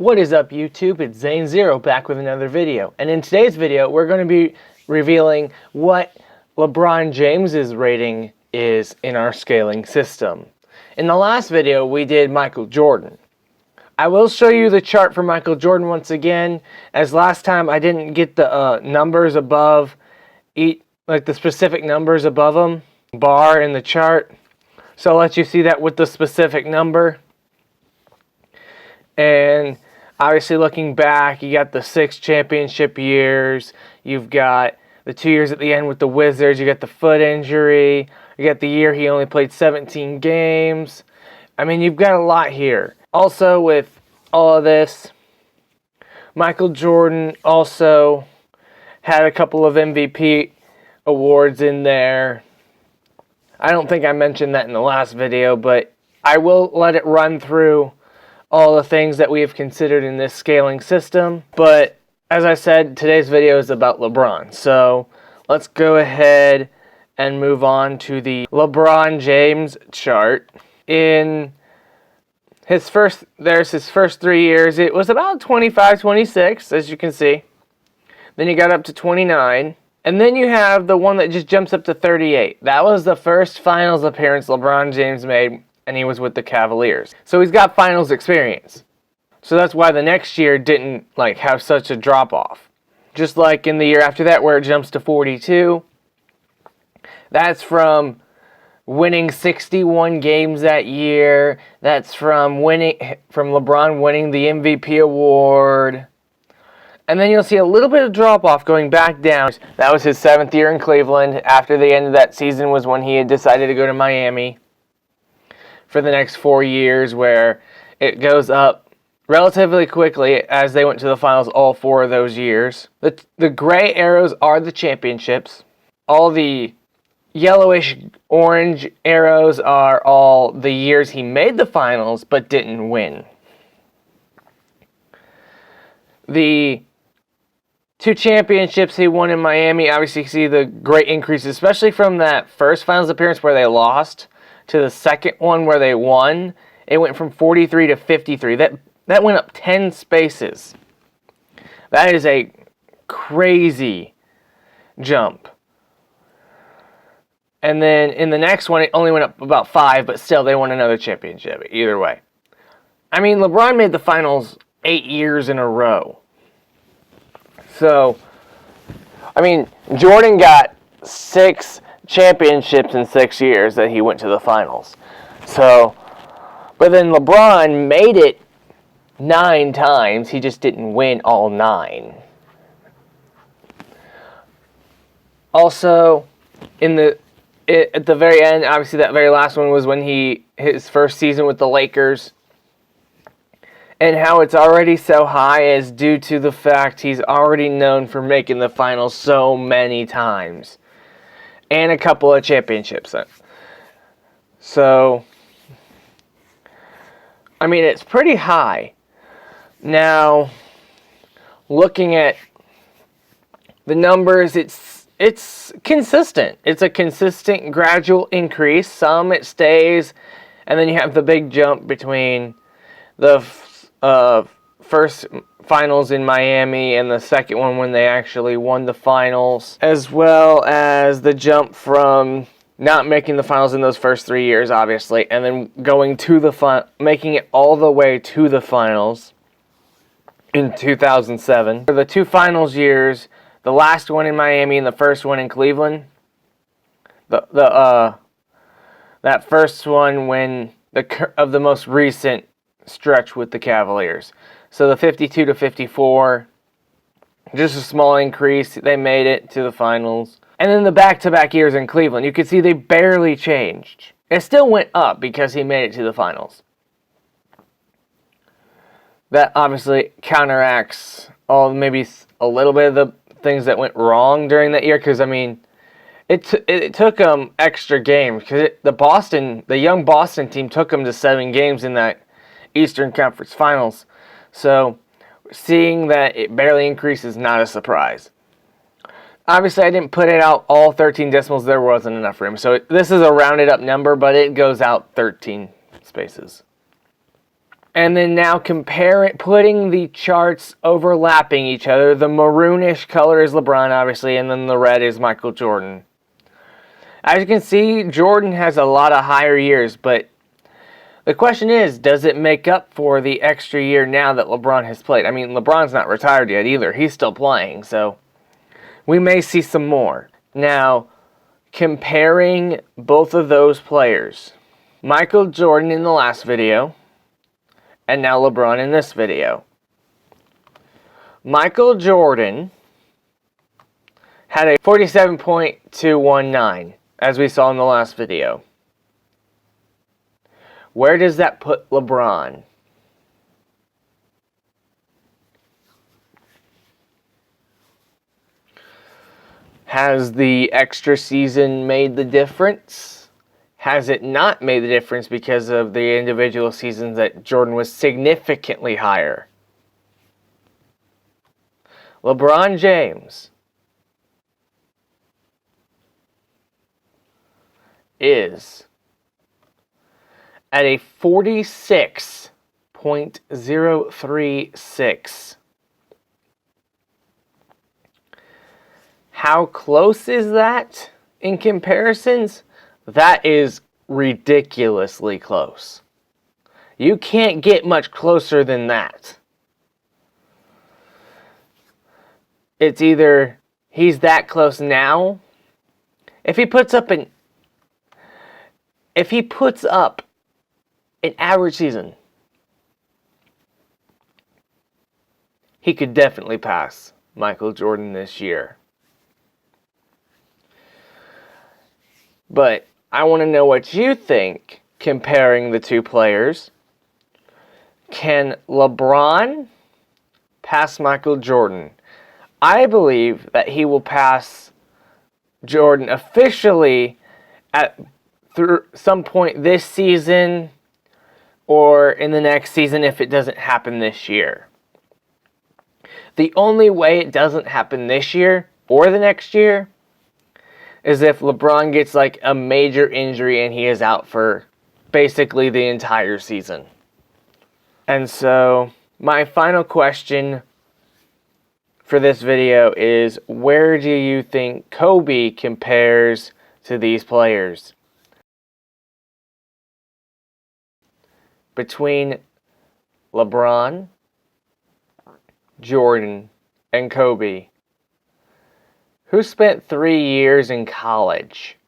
What is up, YouTube? It's Zane0 back with another video. And in today's video, we're going to be revealing what LeBron James's rating is in our scaling system. In the last video, we did Michael Jordan. I will show you the chart for Michael Jordan once again, as last time I didn't get the numbers above, like the specific numbers above them, bar in the chart. So I'll let you see that with the specific number. And obviously looking back, you got the 6 championship years, you've got the 2 years at the end with the Wizards, you got the foot injury, you got the year he only played 17 games. I mean, you've got a lot here. Also, with all of this, Michael Jordan also had a couple of MVP awards in there. I don't think I mentioned that in the last video, but I will let it run through all the things that we have considered in this scaling system. But as I said, today's video is about LeBron. So let's go ahead and move on to the LeBron James chart. In his first 3 years, it was about 25, 26, as you can see. Then you got up to 29. And then you have the one that just jumps up to 38. That was the first finals appearance LeBron James made, and he was with the Cavaliers. So he's got finals experience. So that's why the next year didn't have such a drop off. Just like in the year after that where it jumps to 42. That's from winning 61 games that year. That's from LeBron winning the MVP award. And then you'll see a little bit of drop off going back down. That was his 7th year in Cleveland. After the end of that season was when he had decided to go to Miami for the next 4 years, where it goes up relatively quickly as they went to the finals all 4 of those years. The gray arrows are the championships. All the yellowish orange arrows are all the years he made the finals but didn't win. The 2 championships he won in Miami, obviously you see the great increase, especially from that first finals appearance where they lost to the second one where they won. It went from 43 to 53. That went up 10 spaces. That is a crazy jump. And then in the next one, it only went up about 5, but still they won another championship either way. I mean, LeBron made the finals 8 years in a row. So, I mean, Jordan got 6 championships in 6 years that he went to the finals. So, but then LeBron made it 9 times. He just didn't win all 9. Also, at the very end, obviously that very last one was when his first season with the Lakers. And how it's already so high is due to the fact he's already known for making the finals so many times. And a couple of championships. So, I mean, it's pretty high. Now, looking at the numbers, it's consistent. It's a consistent gradual increase. Some it stays, and then you have the big jump between the first finals in Miami and the second one when they actually won the finals, as well as the jump from not making the finals in those first 3 years, obviously, and then going to making it all the way to the finals in 2007. For the 2 finals years, the last one in Miami and the first one in Cleveland, that first one when of the most recent stretch with the Cavaliers. So the 52 to 54, just a small increase. They made it to the finals. And then the back-to-back years in Cleveland, you could see they barely changed. It still went up because he made it to the finals. That obviously counteracts maybe a little bit of the things that went wrong during that year, because I mean, it took them extra games, because the young Boston team took them to 7 games in that Eastern Conference Finals. So seeing that it barely increases is not a surprise. Obviously, I didn't put it out all 13 decimals. There wasn't enough room. So this is a rounded up number, but it goes out 13 spaces. And then now putting the charts overlapping each other. The maroonish color is LeBron, obviously, and then the red is Michael Jordan. As you can see, Jordan has a lot of higher years, but the question is, does it make up for the extra year now that LeBron has played? I mean, LeBron's not retired yet either. He's still playing, so we may see some more. Now, comparing both of those players, Michael Jordan in the last video, and now LeBron in this video. Michael Jordan had a 47.219, as we saw in the last video. Where does that put LeBron? Has the extra season made the difference? Has it not made the difference because of the individual seasons that Jordan was significantly higher? LeBron James is at a 46.036. How close is that in comparisons? That is ridiculously close. You can't get much closer than that. It's either he's that close now. If he puts up an average season, he could definitely pass Michael Jordan this year. But I want to know what you think comparing the two players. Can LeBron pass Michael Jordan? I believe that he will pass Jordan officially through some point this season or in the next season if it doesn't happen this year. The only way it doesn't happen this year or the next year is if LeBron gets like a major injury and he is out for basically the entire season. And so my final question for this video is, where do you think Kobe compares to these players? Between LeBron, Jordan, and Kobe, who spent 3 years in college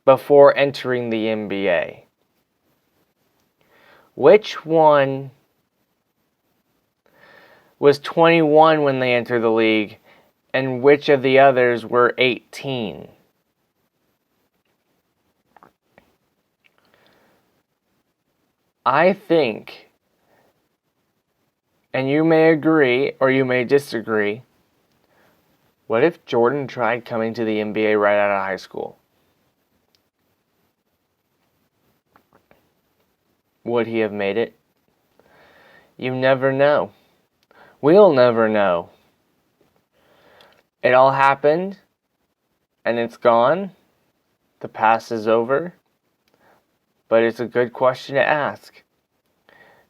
before entering the NBA? Which one was 21 when they entered the league, and which of the others were 18? I think, and you may agree or you may disagree, what if Jordan tried coming to the NBA right out of high school? Would he have made it? You never know. We'll never know. It all happened, and it's gone. The past is over. But it's a good question to ask.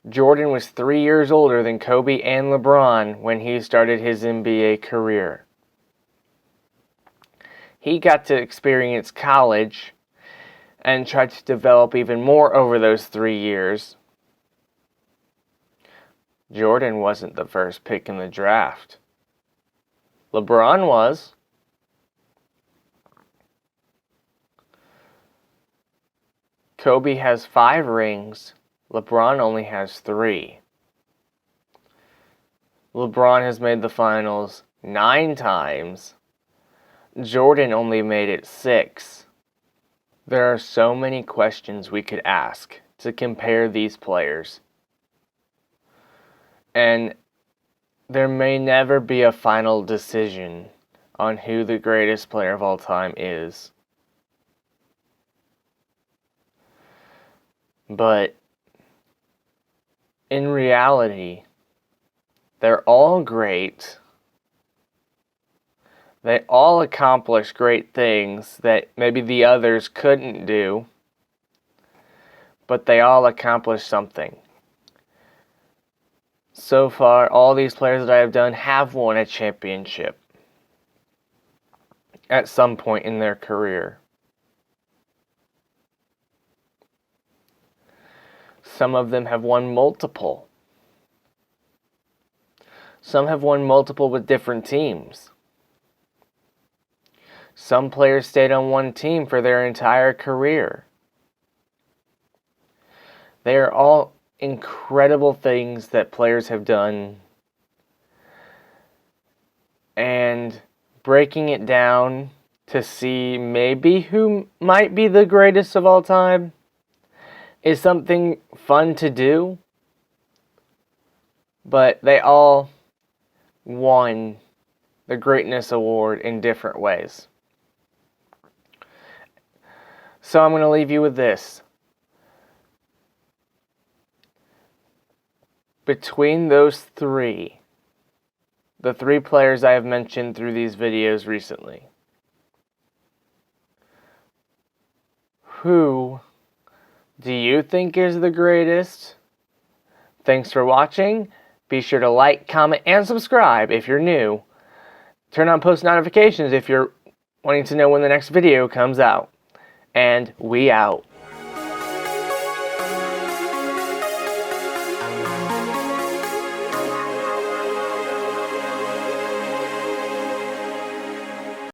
Jordan was 3 years older than Kobe and LeBron when he started his NBA career. He got to experience college and tried to develop even more over those 3 years. Jordan wasn't the first pick in the draft. LeBron was. Kobe has 5 rings. LeBron only has 3. LeBron has made the finals 9 times. Jordan only made it 6. There are so many questions we could ask to compare these players. And there may never be a final decision on who the greatest player of all time is. But in reality, they're all great. They all accomplish great things that maybe the others couldn't do, but they all accomplish something. So far, all these players that I have done have won a championship at some point in their career. Some of them have won multiple. Some have won multiple with different teams. Some players stayed on one team for their entire career. They are all incredible things that players have done. And breaking it down to see maybe who might be the greatest of all time is something fun to do. But they all won the Greatness Award in different ways. So I'm going to leave you with this. Between those three, the three players I have mentioned through these videos recently, who do you think is the greatest? Thanks for watching. Be sure to like, comment, and subscribe if you're new. Turn on post notifications if you're wanting to know when the next video comes out. And we out.